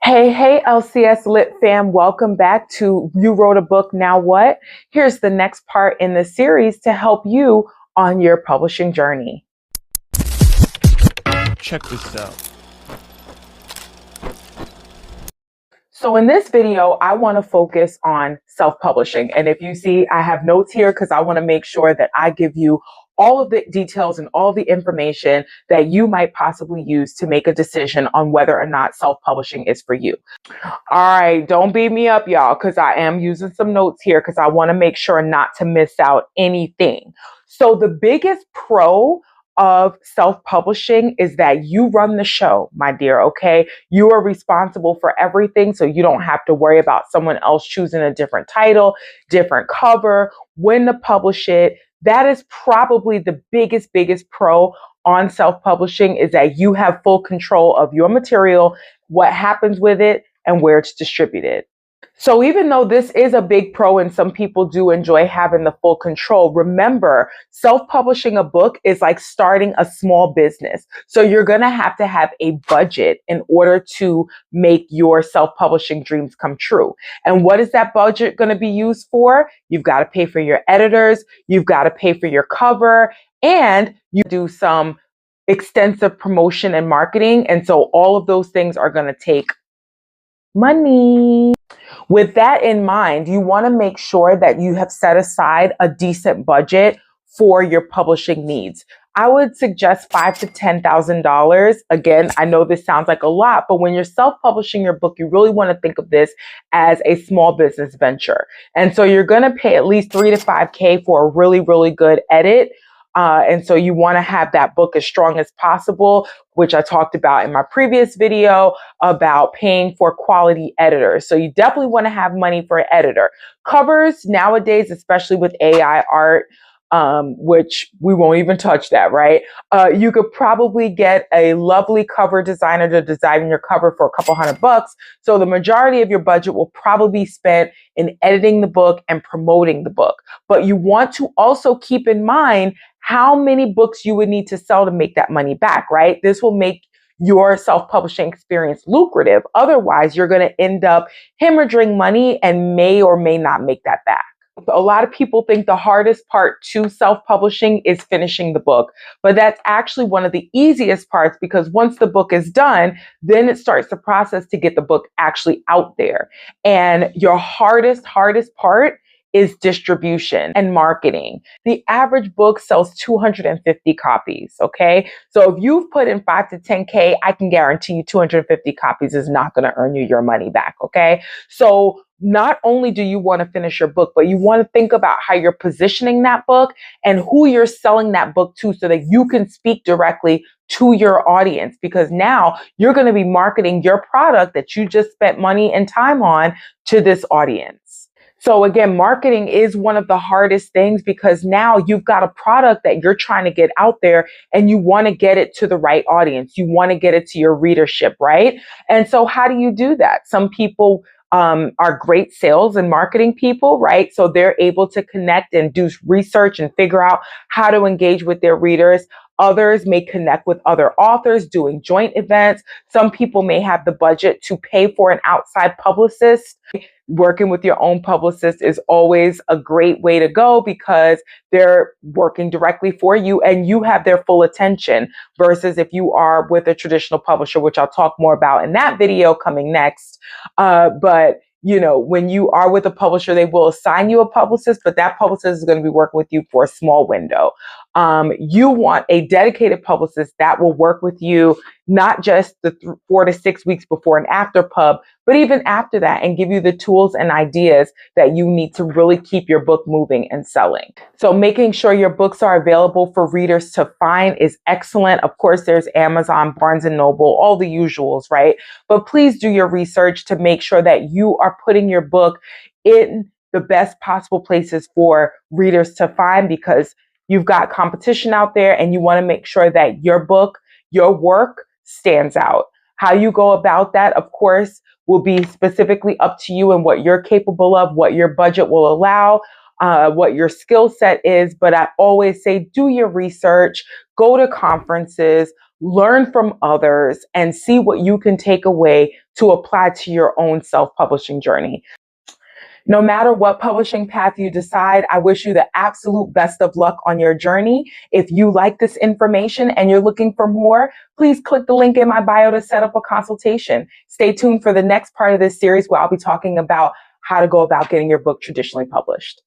Hey, LCS Lit fam, welcome back to You Wrote a Book, Now What? Here's the next part in the series to help you on your publishing journey. Check this out. So in this video, I want to focus on self-publishing. And if you see, I have notes here because I want to make sure that I give you all of the details and all the information that you might possibly use to make a decision on whether or not self-publishing is for you. All right, don't beat me up, y'all, because I am using some notes here because I want to make sure not to miss out anything. So the biggest pro of self-publishing is that you run the show, my dear, okay? You are responsible for everything, so you don't have to worry about someone else choosing a different title, different cover, when to publish it. That is probably the biggest pro on self-publishing, is that you have full control of your material, what happens with it, and where it's distributed. So even though this is a big pro and some people do enjoy having the full control, remember, self-publishing a book is like starting a small business. So you're going to have a budget in order to make your self-publishing dreams come true. And what is that budget going to be used for? You've got to pay for your editors, you've got to pay for your cover, and you do some extensive promotion and marketing. And so all of those things are going to take money. With that in mind, you want to make sure that you have set aside a decent budget for your publishing needs. I would suggest $5,000 to $10,000. Again, I know this sounds like a lot, but when you're self-publishing your book, you really want to think of this as a small business venture. And so you're going to pay at least $3,000 to $5,000 for a really good edit. And so you want to have that book as strong as possible, which I talked about in my previous video about paying for quality editors. So you definitely want to have money for an editor. Covers nowadays, especially with AI art, which we won't even touch that, right? You could probably get a lovely cover designer to design your cover for a couple $100. So the majority of your budget will probably be spent in editing the book and promoting the book. But you want to also keep in mind how many books you would need to sell to make that money back, right? This will make your self-publishing experience lucrative. Otherwise, you're going to end up hemorrhaging money and may or may not make that back. A lot of people think the hardest part to self-publishing is finishing the book, but that's actually one of the easiest parts, because once the book is done, then it starts the process to get the book actually out there. And your hardest part is distribution and marketing. The average book sells 250 copies, okay? So if you've put in $5,000 to $10,000, I can guarantee you 250 copies is not going to earn you your money back, okay? So not only do you want to finish your book, but you want to think about how you're positioning that book and who you're selling that book to, so that you can speak directly to your audience, because now you're going to be marketing your product that you just spent money and time on to this audience. So again, marketing is one of the hardest things, because now you've got a product that you're trying to get out there and you want to get it to the right audience. You want to get it to your readership, right? And so how do you do that? Some people are great sales and marketing people, right? So they're able to connect and do research and figure out how to engage with their readers. Others may connect with other authors doing joint events. Some people may have the budget to pay for an outside publicist. Working with your own publicist is always a great way to go, because they're working directly for you and you have their full attention, versus if you are with a traditional publisher, which I'll talk more about in that video coming next. But you know, when you are with a publisher, they will assign you a publicist, but that publicist is going to be working with you for a small window. You want a dedicated publicist that will work with you, not just the 4 to 6 weeks before and after pub, but even after that, and give you the tools and ideas that you need to really keep your book moving and selling. So making sure your books are available for readers to find is excellent. Of course, there's Amazon, Barnes and Noble, all the usuals, right? But please do your research to make sure that you are putting your book in the best possible places for readers to find, because you've got competition out there and you want to make sure that your book, your work stands out. How you go about that, of course, will be specifically up to you and what you're capable of, what your budget will allow, what your skill set is. But I always say, do your research, go to conferences, learn from others, and see what you can take away to apply to your own self-publishing journey. No matter what publishing path you decide, I wish you the absolute best of luck on your journey. If you like this information and you're looking for more, please click the link in my bio to set up a consultation. Stay tuned for the next part of this series where I'll be talking about how to go about getting your book traditionally published.